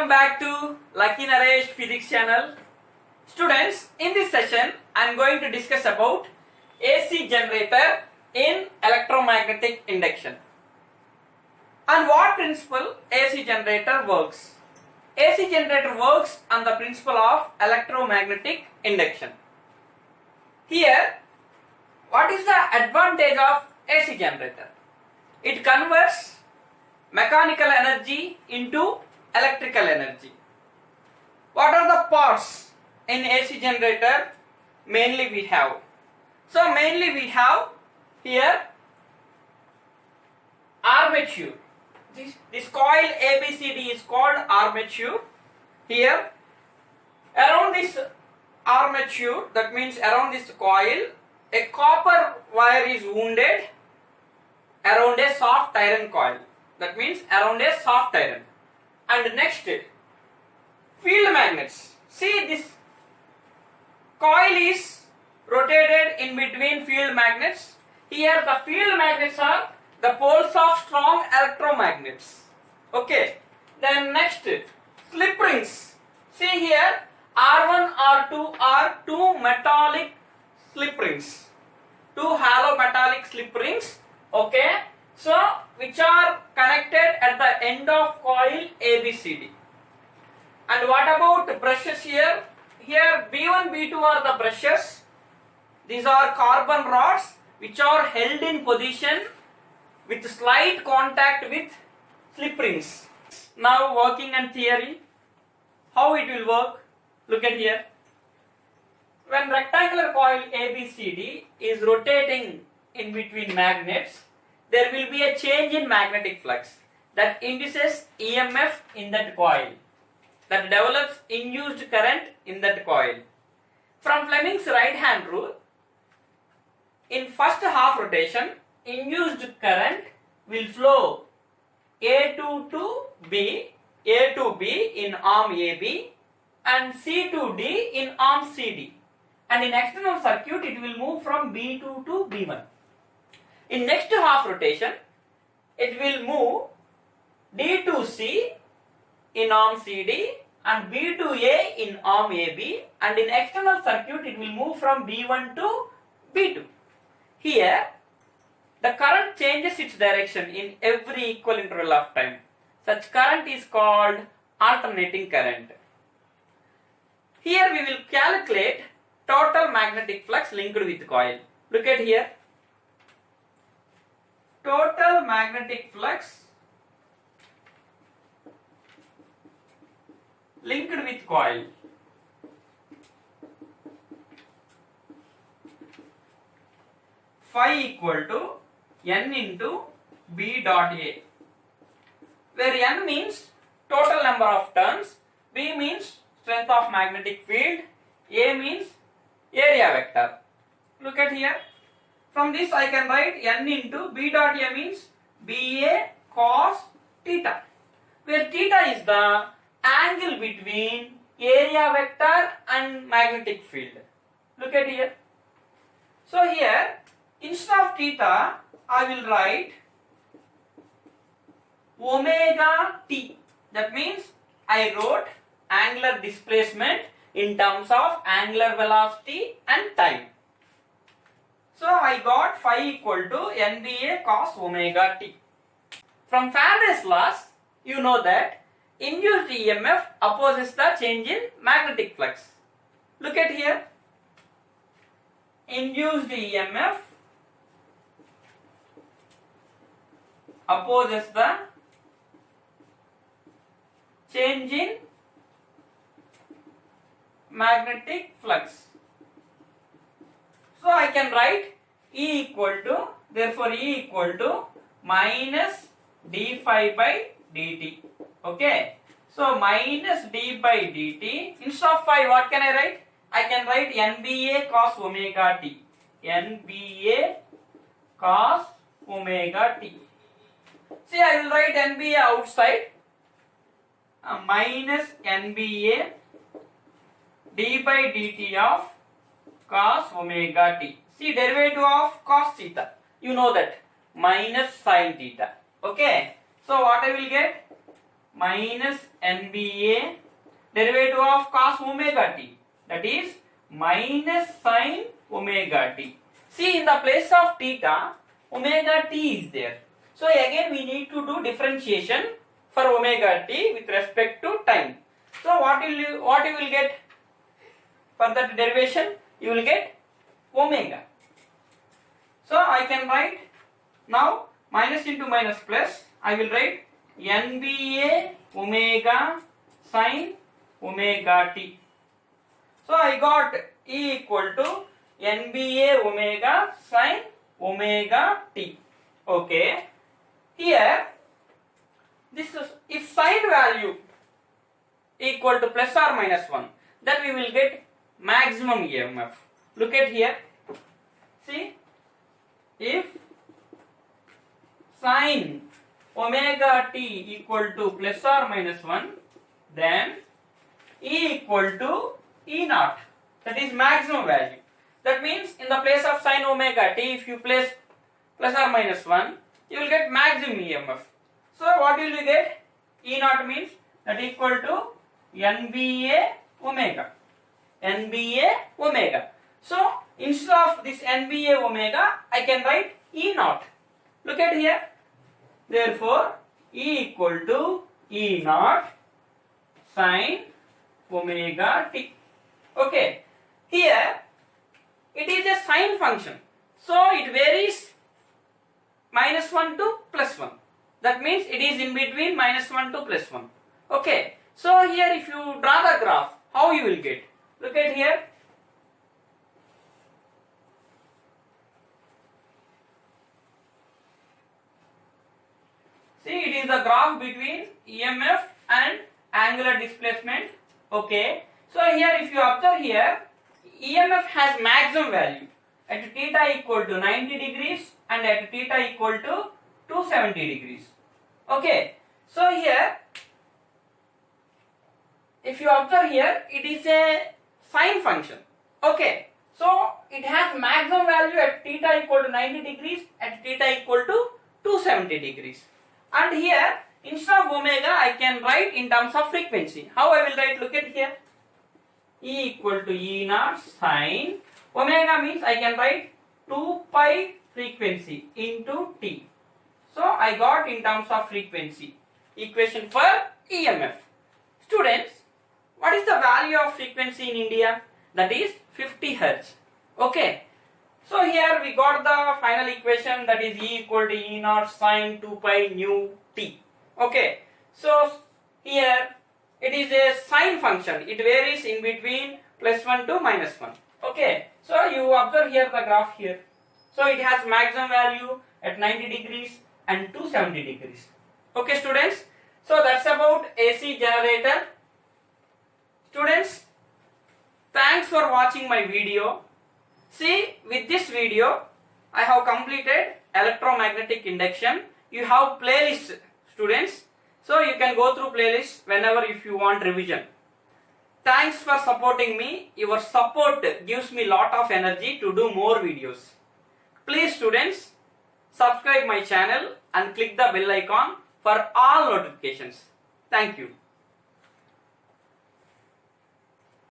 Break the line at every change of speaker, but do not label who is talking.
Welcome back to Lucky Naresh Physics channel. Students, in this session I am going to discuss about AC generator in electromagnetic induction. On what principle AC generator works? AC generator works on the principle of electromagnetic induction. Here, what is the advantage of AC generator? It converts mechanical energy into electrical energy. What are the parts in AC generator? Mainly we have. So mainly we have here armature. This coil ABCD is called armature. Here around this armature, that means around this coil, a copper wire is wounded around a soft iron coil. That means around a soft iron. And next, field magnets. See, this coil is rotated in between field magnets. Here the field magnets are the poles of strong electromagnets. Okay. Then next, slip rings. See here, R1, R2 are two metallic slip rings. Two hollow metallic slip rings. Okay. So, which are connected at the end of coil ABCD. And what about brushes here? Here B1, B2 are the brushes. These are carbon rods which are held in position with slight contact with slip rings. Now working on theory. How it will work? Look at here. When rectangular coil ABCD is rotating in between magnets, there will be a change in magnetic flux that induces EMF in that coil, that develops induced current in that coil. From Fleming's right hand rule, in first half rotation, induced current will flow A2 to B, A to B in arm AB and C to D in arm CD. And in external circuit, it will move from B2 to B1. In next half rotation, it will move D to C in arm CD and B to A in arm AB, and in external circuit it will move from B1 to B2. Here, the current changes its direction in every equal interval of time. Such current is called alternating current. Here we will calculate total magnetic flux linked with coil. Look at here. Total magnetic flux linked with coil. Phi equal to N into B dot A, where N means total number of turns, B means strength of magnetic field, A means area vector. Look at here. From this I can write N into B dot A means BA cos theta, where theta is the angle between area vector and magnetic field. Look at here. So here, instead of theta, I will write omega t. That means I wrote angular displacement in terms of angular velocity and time. So I got phi equal to NBA cos omega t. From Faraday's laws, you know that induced EMF opposes the change in magnetic flux. Look at here. Induced EMF opposes the change in magnetic flux. So I can write E equal to, therefore E equal to minus d phi by dt. Okay. So minus d by dt. Instead of phi, what can I write? I can write NBA cos omega t. NBA cos omega t. See, I will write NBA outside. Minus NBA d by dt of cos omega t. See, derivative of cos theta. You know that. Minus sin theta. Okay. So what I will get? minus NBA derivative of cos omega t, that is minus sin omega t. See, in the place of theta, omega t is there. So again we need to do differentiation for omega t with respect to time. So what you will get for that derivation? You will get omega. So I can write now minus into minus plus. I will write NBA omega sin omega t. So I got E equal to NBA omega sin omega t. Okay. Here, this is, if sine value equal to plus or minus 1, then we will get maximum EMF. Look at here. See, if sine omega t equal to plus or minus 1, then E equal to E naught. That is maximum value. That means in the place of sine omega t, if you place plus or minus 1, you will get maximum EMF. So what will you get? E naught means that equal to NBA omega. NBA omega. So instead of this NBA omega, I can write E naught. Look at here. Therefore, E equal to E naught sin omega t. Okay. Here, it is a sine function. So it varies minus 1 to plus 1. That means it is in between minus 1 to plus 1. Okay. So here if you draw the graph, how you will get? Look at here. See, it is the graph between EMF and angular displacement. Okay. So here if you observe here, EMF has maximum value at theta equal to 90 degrees and at theta equal to 270 degrees. Okay. So here, if you observe here, it is a sine function. Okay. So it has maximum value at theta equal to 90 degrees, at theta equal to 270 degrees. And here, instead of omega, I can write in terms of frequency. How I will write? Look at here. E equal to E naught sine omega means I can write 2 pi frequency into T. So I got in terms of frequency equation for EMF. Students, what is the value of frequency in India? That is 50 Hertz. Okay. So here we got the final equation, that is E equal to E naught sine 2 pi nu T. Okay. So here it is a sine function. It varies in between plus 1 to minus 1. Okay. So you observe here the graph here. So it has maximum value at 90 degrees and 270 degrees. Okay students. So that's about AC generator. Students, thanks for watching my video. See, with this video, I have completed electromagnetic induction. You have playlist, students. So you can go through playlists whenever if you want revision. Thanks for supporting me. Your support gives me lot of energy to do more videos. Please students, subscribe my channel and click the bell icon for all notifications. Thank you.